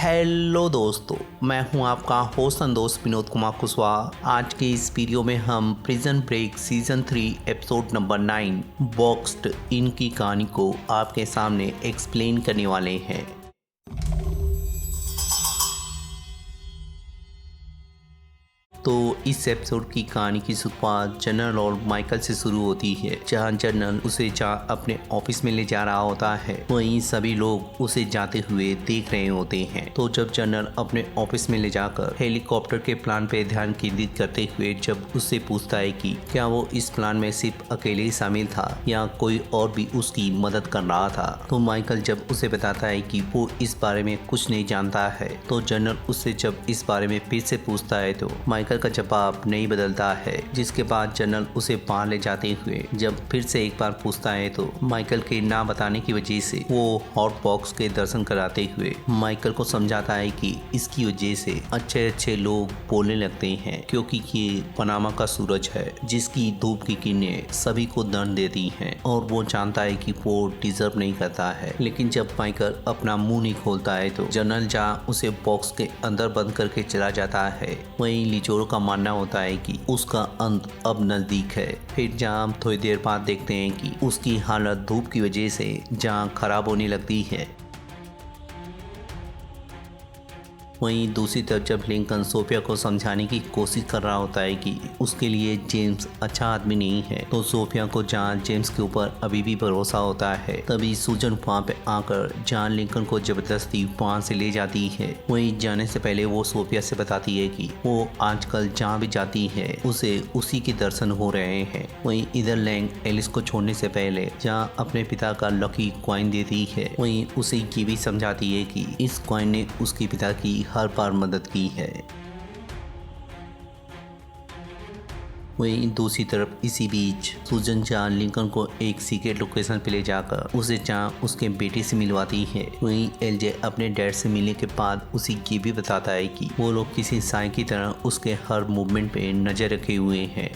Hello दोस्तों, मैं हूं आपका होस्ट संतोष विनोद कुमार कुशवाहा। आज के इस वीडियो में हम prison break season 3 episode number 9 boxed in की कहानी को आपके सामने एक्सप्लेन करने वाले हैं। तो इस एपिसोड की कहानी की शुरुआत जनरल और माइकल से शुरू होती है, जहां जनरल उसे अपने ऑफिस में ले जा रहा होता है। वहीं सभी लोग उसे जाते हुए देख रहे होते हैं। तो जब जनरल अपने ऑफिस में ले जाकर हेलीकॉप्टर के प्लान पे ध्यान केंद्रित करते हुए जब उससे पूछता है कि क्या वो इस प्लान में सिर्फ अकेले ही शामिल था या कोई और भी उसकी मदद कर रहा था, तो माइकल जब उसे बताता है कि वो इस बारे में कुछ नहीं जानता है, तो जनरल उससे जब इस बारे में फिर से पूछता है तो माइकल का जवाब नहीं बदलता है। जिसके बाद जनरल उसे बाहर ले जाते हुए जब फिर से एक बार पूछता है तो माइकल के ना बताने की वजह से वो हॉट बॉक्स के दर्शन कराते हुए माइकल को समझाता है कि इसकी वजह से अच्छे अच्छे लोग बोलने लगते हैं, क्योंकि ये पनामा का सूरज है जिसकी धूप की किरणें सभी को दर्द देती हैं और वो जानता है कि वो डिजर्व नहीं करता है। लेकिन जब माइकल अपना मुंह नहीं खोलता है तो जनरल जहाँ उसे बॉक्स के अंदर बंद करके चला जाता है, वहीं लिचोरो का मानना होता है कि उसका अंत अब नजदीक है। फिर जहाँ हम थोड़ी देर बाद देखते हैं कि उसकी हालत धूप की वजह से जहाँ खराब होने लगती है। वहीं दूसरी तरफ जब लिंकन सोफिया को समझाने की कोशिश कर रहा होता है कि उसके लिए जेम्स अच्छा आदमी नहीं है, तो सोफिया को जहाँ जेम्स के ऊपर अभी भी भरोसा होता है, तभी सूजन वहाँ पे आकर जॉन लिंकन को जबरदस्ती वहाँ से ले जाती है। वहीं जाने से पहले वो सोफिया से बताती है कि वो आजकल जहाँ भी जाती है उसे उसी के दर्शन हो रहे हैं। वहीं इधर लैंग एलिस को छोड़ने से पहले जहाँ अपने पिता का लकी कॉइन देती है, वहीं उसे ये भी समझाती है कि इस कॉइन ने उसके पिता की हर बार मदद की है। वहीं दूसरी तरफ इसी बीच सूजन जॉन लिंकन को एक सीक्रेट लोकेशन पे ले जाकर उसे जहाँ उसके बेटे से मिलवाती है। वहीं एलजे अपने डैड से मिलने के बाद उसे ये भी बताता है कि वो लोग किसी साई की तरह उसके हर मूवमेंट पे नजर रखे हुए हैं।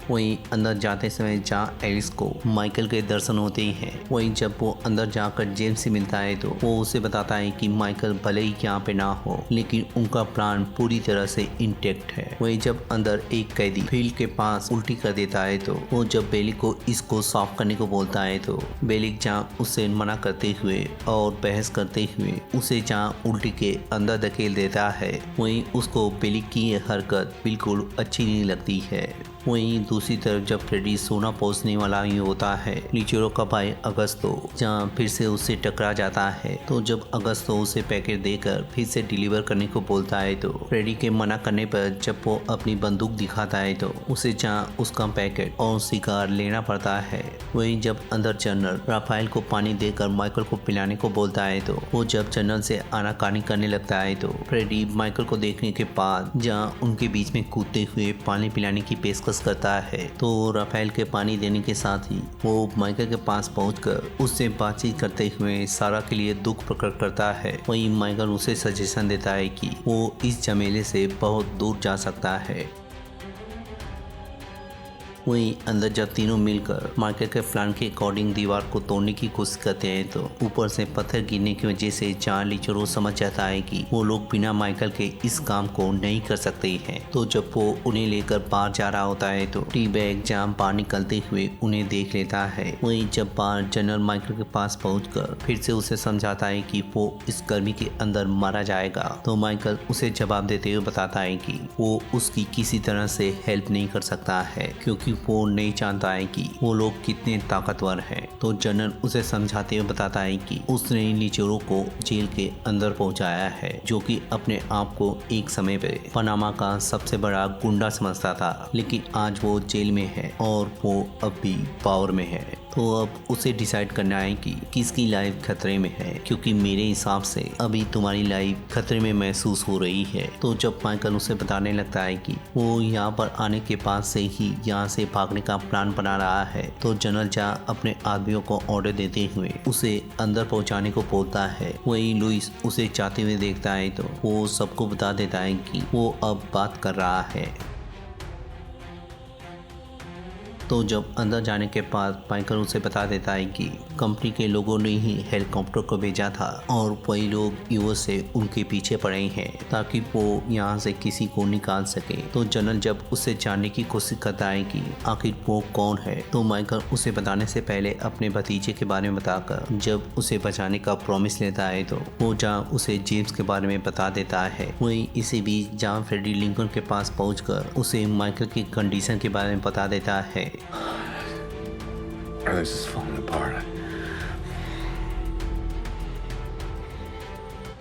वहीं अंदर जाते समय जहाँ एलिस को माइकल के दर्शन होते हैं, वहीं जब वो अंदर जाकर जेम्स से मिलता है तो वो उसे बताता है कि माइकल भले ही यहाँ पे ना हो, लेकिन उनका प्लान पूरी तरह से इंटेक्ट है। वहीं जब अंदर एक कैदी फील्ड के पास उल्टी कर देता है तो वो जब बेलिक को इसको साफ करने को बोलता है तो बेलिक जहाँ उससे मना करते हुए और बहस करते हुए उसे जहाँ उल्टी के अंदर धकेल देता है। वहीं उसको बेलिक की ये हरकत बिल्कुल अच्छी नहीं लगती है। वहीं दूसरी तरफ जब फ्रेडी सोना पहुंचने वाला ही होता है, लिचोरो का भाई अगस्तो जहाँ फिर से उससे टकरा जाता है, तो जब अगस्तो उसे पैकेट देकर फिर से डिलीवर करने को बोलता है तो फ्रेडी के मना करने पर जब वो अपनी बंदूक दिखाता है तो उसे जहाँ उसका पैकेट और शिकार लेना पड़ता है। वहीं जब अंदर जनरल राफेल को पानी देकर माइकल को पिलाने को बोलता है तो वो जब जनरल से आनाकानी करने लगता है तो फ्रेडी माइकल को देखने के बाद जहाँ उनके बीच में कूदते हुए पानी पिलाने की पेशकश करता है, तो राफेल के पानी देने के साथ ही वो माइकल के पास पहुंचकर उससे बातचीत करते हुए सारा के लिए दुख प्रकट करता है। वहीं माइकल उसे सजेशन देता है कि वो इस झमेले से बहुत दूर जा सकता है। वहीं अंदर जब तीनों मिलकर माइकल के प्लान के अकॉर्डिंग दीवार को तोड़ने की कोशिश करते हैं तो ऊपर से पत्थर गिरने की वजह से जॉन लिचोरो समझ जाता है कि वो लोग बिना माइकल के इस काम को नहीं कर सकते हैं। तो जब वो उन्हें लेकर बाहर जा रहा होता है तो टी बैग जॉन बाहर निकलते हुए उन्हें देख लेता है। वहीं जब बाहर जनरल माइकल के पास पहुंचकर फिर से उसे समझाता है कि वो इस गर्मी के अंदर मारा जाएगा, तो माइकल उसे जवाब देते हुए बताता है कि वो उसकी किसी तरह से हेल्प नहीं कर सकता है, क्योंकि वो नहीं जानता है कि वो लोग कितने ताकतवर हैं। तो जनरल उसे समझाते हुए बताता है कि उसने लिचोरो को जेल के अंदर पहुंचाया है, जो कि अपने आप को एक समय पे पनामा का सबसे बड़ा गुंडा समझता था, लेकिन आज वो जेल में है और वो अब भी पावर में है। तो अब उसे डिसाइड करना है कि किसकी लाइफ खतरे में है, क्योंकि मेरे हिसाब से अभी तुम्हारी लाइफ खतरे में महसूस हो रही है। तो जब माइकल उसे बताने लगता है कि वो यहाँ पर आने के बाद से ही यहाँ से भागने का प्लान बना रहा है, तो जनरल जहाँ अपने आदमियों को ऑर्डर देते हुए उसे अंदर पहुँचाने को बोलता है। वहीं लुइस उसे जाते हुए देखता है तो वो सबको बता देता है कि वो अब बात कर रहा है। तो जब अंदर जाने के बाद माइकल उसे बता देता है कि कंपनी के लोगों ने ही हेलीकॉप्टर को भेजा था और वही लोग यूएस से उनके पीछे पड़े हैं ताकि वो यहाँ से किसी को निकाल सके। तो जनरल जब उसे जानने की कोशिश करता है कि आखिर वो कौन है, तो माइकल उसे बताने से पहले अपने भतीजे के बारे में बताकर जब उसे बचाने का प्रॉमिस लेता है तो वो जहाँ उसे जेम्स के बारे में बता देता है। वही इसी बीच जहाँ फ्रेडी लिंकन के पास पहुंचकर उसे माइकल की कंडीशन के बारे में बता देता है। This is falling apart.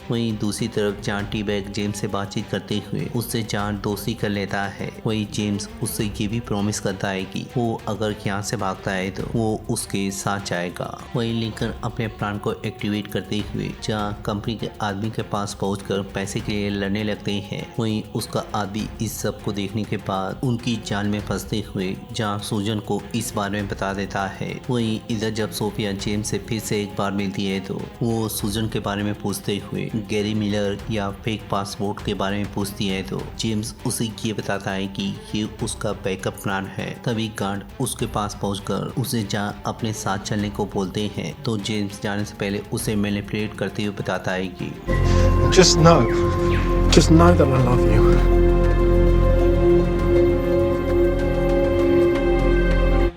वहीं दूसरी तरफ जहाँ टी-बैग जेम्स से बातचीत करते हुए उससे जहाँ दोस्ती कर लेता है, वहीं जेम्स उससे ये भी प्रॉमिस करता है कि वो अगर यहाँ से भागता है तो वो उसके साथ जाएगा। वहीं लिंकन अपने प्लान को एक्टिवेट करते हुए जहाँ कंपनी के आदमी के पास पहुंचकर पैसे के लिए लड़ने लगते हैं, वहीं उसका आदमी इस सब को देखने के बाद उनकी जाल में फंसते हुए जहाँ सूजन को इस बारे में बता देता है। वहीं इधर जब सोफिया जेम्स से फिर से एक बार मिलती है तो वो सूजन के बारे में पूछते हुए गैरी मिलर या फेक पासपोर्ट के बारे में पूछती है तो जेम्स उसे ये बताता है कि ये उसका बैकअप प्लान है। तभी गार्ड उसके पास पहुंचकर उसे जहाँ अपने साथ चलने को बोलते हैं तो जेम्स जाने से पहले उसे मैनिपुलेट करते हुए बताता है कि Just know that I love you.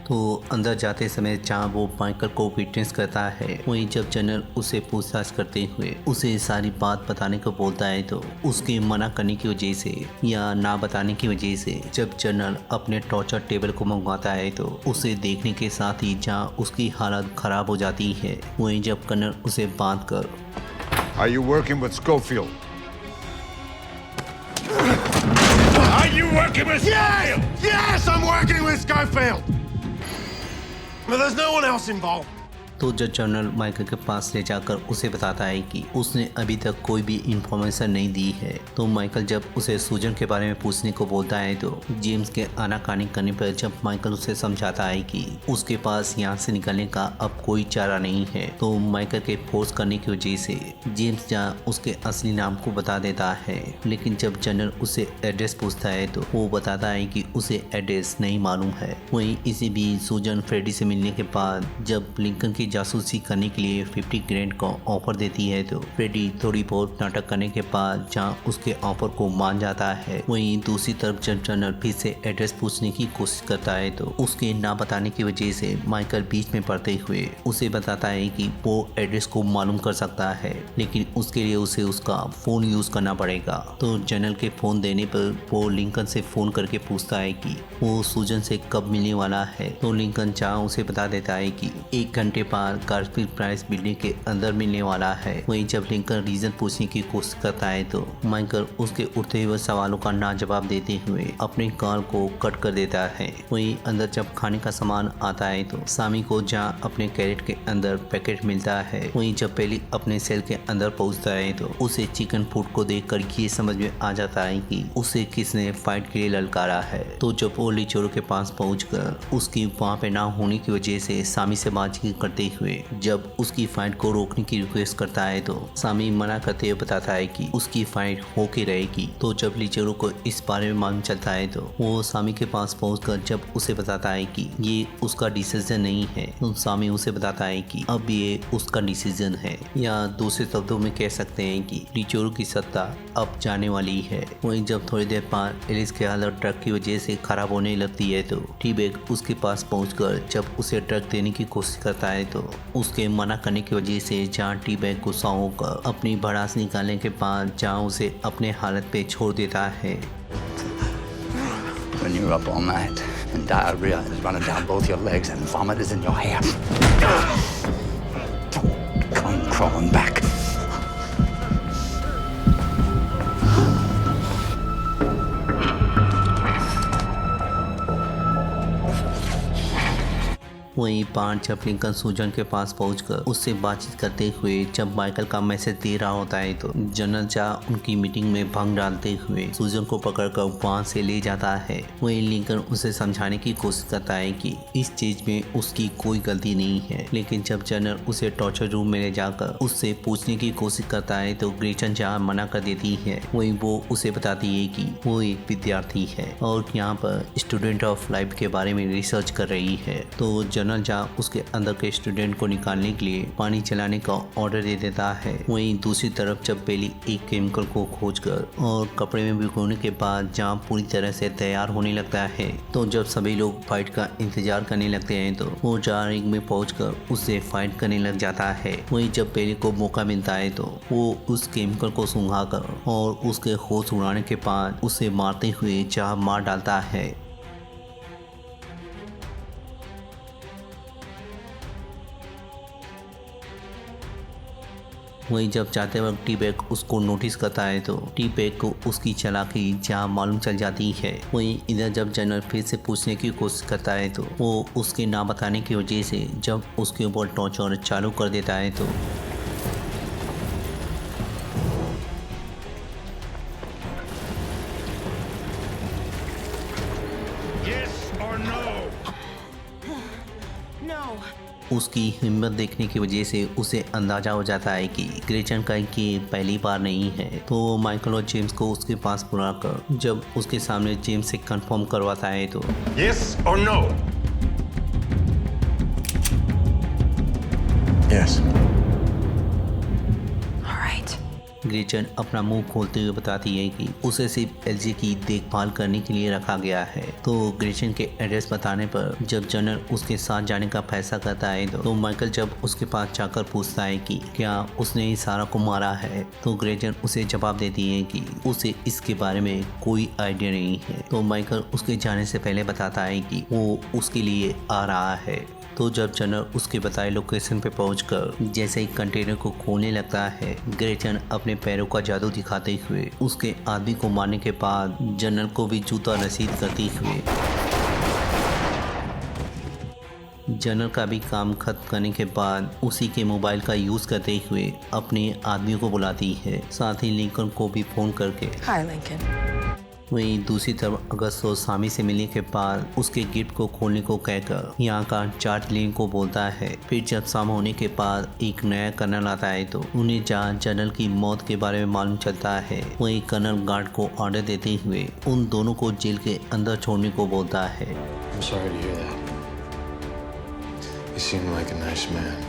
तो अंदर जाते समय जहाँ वो माइकल को विटनेस करता है, वहीं जब जनरल उसे पूछताछ करते हुए उसे सारी बात बताने को बोलता है तो उसके मना करने की वजह से या ना बताने की वजह से जब जनरल अपने टॉर्चर टेबल को मंगवाता है तो उसे देखने के साथ ही जहाँ उसकी हालत खराब हो जाती है। वहीं जब कर्नल उसे बांध कर Are you working with Schofield? Are you working with Schofield? Yes, I'm working with Schofield. But there's no one else involved. तो जज जनरल माइकल के पास ले जाकर उसे बताता है कि उसने अभी तक कोई भी इंफॉर्मेशन नहीं दी है। तो माइकल जब उसे सूजन के बारे में पूछने को बोलता है तो जेम्स के आनाकानी करने पर जब माइकल उसे समझाता है कि उसके पास यहाँ से निकलने का अब कोई चारा नहीं है, तो माइकल के फोर्स करने की वजह से जेम्स जहाँ उसके असली नाम को बता देता है। लेकिन जब जनरल उसे एड्रेस पूछता है तो वो बताता है कि उसे एड्रेस नहीं मालूम है। वहीं इसी बीच सूजन फ्रेडी से मिलने के बाद जब लिंकन की जासूसी करने के लिए 50 ग्रैंड का ऑफर देती है तो फ्रेडी थोड़ी बहुत नाटक करने के बाद जहाँ उसके ऑफर को मान जाता है। वहीं दूसरी तरफ जब जनरल फिर से एड्रेस पूछने की कोशिश करता है तो उसके ना बताने की वजह से माइकल बीच में पड़ते हुए उसे बताता है कि वो एड्रेस को मालूम कर सकता है, लेकिन उसके लिए उसे उसका फोन यूज करना पड़ेगा। तो जनरल के फोन देने पर वो लिंकन से फोन करके पूछता है कि वो सूजन से कब मिलने वाला है। तो लिंकन जहाँ उसे बता देता है कि 1 घंटे गार्फील्ड प्राइस बिल्डिंग के अंदर मिलने वाला है। वहीं जब लिंकन रीजन पूछने की कोशिश करता है तो माइकल उसके उठते हुए सवालों का ना जवाब देते हुए अपने कॉल को कट कर देता है। वहीं अंदर जब खाने का सामान आता है तो सामी को जहाँ अपने कैरेट के अंदर पैकेट मिलता है। वहीं जब पहले अपने सेल के अंदर पहुंचता है तो उसे चिकन फूड को देखकर ये समझ में आ जाता है कि उसे किसने फाइट के लिए ललकारा है। तो जब वो लिचोरो के पास पहुंचकर उसकी वहाँ पे ना होने की वजह से सामी से बातचीत करते हुए जब उसकी फाइट को रोकने की रिक्वेस्ट करता है तो सामी मना करते हुए बताता है कि उसकी फाइट होके रहेगी। तो जब लिचेरो को इस बारे में मालूम चलता है तो वो सामी के पास पहुंचकर जब उसे बताता है कि ये उसका डिसीजन नहीं है, तो सामी उसे बताता है कि अब ये उसका डिसीजन है, या दूसरे शब्दों में कह सकते हैं कि लिचेरो की सत्ता अब जाने वाली है। वहीं जब थोड़ी देर बाद एलिस की हालत ड्रग की वजह से खराब होने लगती है तो टी-बैग उसके पास पहुंचकर जब उसे ड्रग देने की कोशिश करता है तो उसके मना करने की वजह से जहाँ टी-बैग गुस्सा होकर अपनी भड़ास निकालने के बाद जहाँ उसे अपने हालत पे छोड़ देता है। When you're up all night and diarrhea is running down both your legs and vomit is in your hair, don't come crawling back. वहीं बार जब लिंकन सूजन के पास पहुंचकर उससे बातचीत करते हुए जब माइकल का मैसेज दे रहा होता है तो जनरल जा उनकी मीटिंग में भंग डालते हुए सूजन को पकड़कर वहां से ले जाता है। वहीं लिंकन उसे समझाने की कोशिश करता है कि इस चीज में उसकी कोई गलती नहीं है, लेकिन जब जनरल उसे टॉर्चर रूम में ले जाकर उससे पूछने की कोशिश करता है तो ग्रेचन जा मना कर देती है। वहीं वो उसे बताती है कि वो एक विद्यार्थी है और यहाँ पर स्टूडेंट ऑफ लाइफ के बारे में रिसर्च कर रही है। तो जनरल जनरल जा उसके अंदर के स्टूडेंट को निकालने के लिए पानी चलाने का ऑर्डर दे देता है। वहीं दूसरी तरफ जब बेली एक केमिकल को खोजकर और कपड़े में भिगोने के बाद जा पूरी तरह से तैयार होने लगता है, तो जब सभी लोग फाइट का इंतजार करने लगते हैं तो वो जा रिंग में पहुंचकर उससे फाइट करने लग जाता है। वहीं जब बेली को मौका मिलता है तो वो उस केमिकल को सूंघाकर और उसके होश उड़ाने के बाद उसे मारते हुए जा मार डालता है। वहीं जब जाते वक्त टी-बैग उसको नोटिस करता है तो टी-बैग को उसकी चालाकी जहाँ मालूम चल जाती है। वहीं इधर जब जनरल फिर से पूछने की कोशिश करता है तो वो उसके ना बताने की वजह से जब उसके ऊपर टॉर्चर चालू कर देता है तो Yes or no? No. उसकी हिम्मत देखने की वजह से उसे अंदाजा हो जाता है कि ग्रेचन का ये पहली बार नहीं है। तो वो माइकल और जेम्स को उसके पास बुलाकर जब उसके सामने जेम्स से कंफर्म करवाता है तो Yes or no? Yes. All right. Gretchen अपना मुंह खोलते हुए बताती है कि उसे सिर्फ एलजे की देखभाल करने के लिए रखा गया है। तो ग्रेचन के एड्रेस बताने पर जब जनरल उसके साथ जाने का फैसला करता है तो माइकल जब उसके पास जाकर पूछता है कि क्या उसने सारा को मारा है, तो ग्रेचन उसे जवाब देती है कि उसे इसके बारे में कोई आइडिया नहीं है। तो माइकल उसके जाने से पहले बताता है कि वो उसके लिए आ रहा है। तो जब जनरल उसके बताए लोकेशन पे पहुंचकर जैसे ही कंटेनर को खोलने लगता है, ग्रेचन अपने पैरों का जादू दिखाते हुए उसके आदमी को मारने के बाद जनरल को भी जूता रसीद करते हुए जनरल का भी काम खत्म करने के बाद उसी के मोबाइल का यूज़ करते हुए अपने आदमी को बुलाती है, साथ ही लिंकन को भी फ़ोन करके। Hi, Lincoln. वहीं दूसरी तरफ अगस्त और सामी से मिलने के बाद उसके गिफ्ट को खोलने को कहकर यहाँ का चार्ज लेने को बोलता है। फिर जब शाम होने के बाद एक नया कर्नल आता है तो उन्हें जहाँ जनरल की मौत के बारे में मालूम चलता है। वहीं कर्नल गार्ड को ऑर्डर देते हुए उन दोनों को जेल के अंदर छोड़ने को बोलता है। I'm sorry to hear that. You seem like a nice man.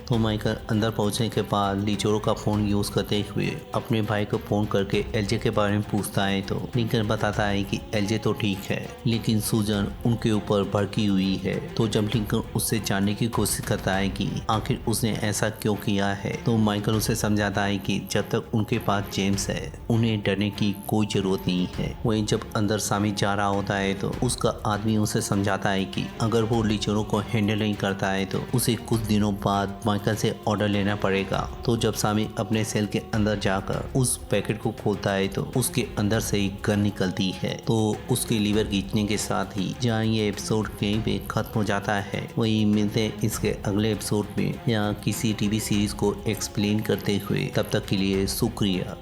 तो माइकल अंदर पहुंचने के बाद लिचोरो का फ़ोन यूज़ करते हुए अपने भाई को फ़ोन करके एलजे के बारे में पूछता है तो लिंकन बताता है कि एलजे तो ठीक है लेकिन सूजन उनके ऊपर भड़की हुई है। तो जब लिंकन उससे जानने की कोशिश करता है कि आखिर उसने ऐसा क्यों किया है तो माइकल उसे समझाता है कि जब तक उनके पास जेम्स है उन्हें डरने की कोई ज़रूरत नहीं है। वहीं जब अंदर सामी जा रहा होता है तो उसका आदमी उसे समझाता है कि अगर वो लिचोरो को हैंडल नहीं करता है तो उसे कुछ दिनों बाद माइकल से ऑर्डर लेना पड़ेगा। तो जब सामी अपने सेल के अंदर जाकर उस पैकेट को खोलता है तो उसके अंदर से एक गन निकलती है। तो उसके लीवर खींचने के साथ ही जहाँ ये एपिसोड कहीं पे खत्म हो जाता है, वही मिलते हैं इसके अगले एपिसोड में या किसी टीवी सीरीज को एक्सप्लेन करते हुए। तब तक के लिए शुक्रिया।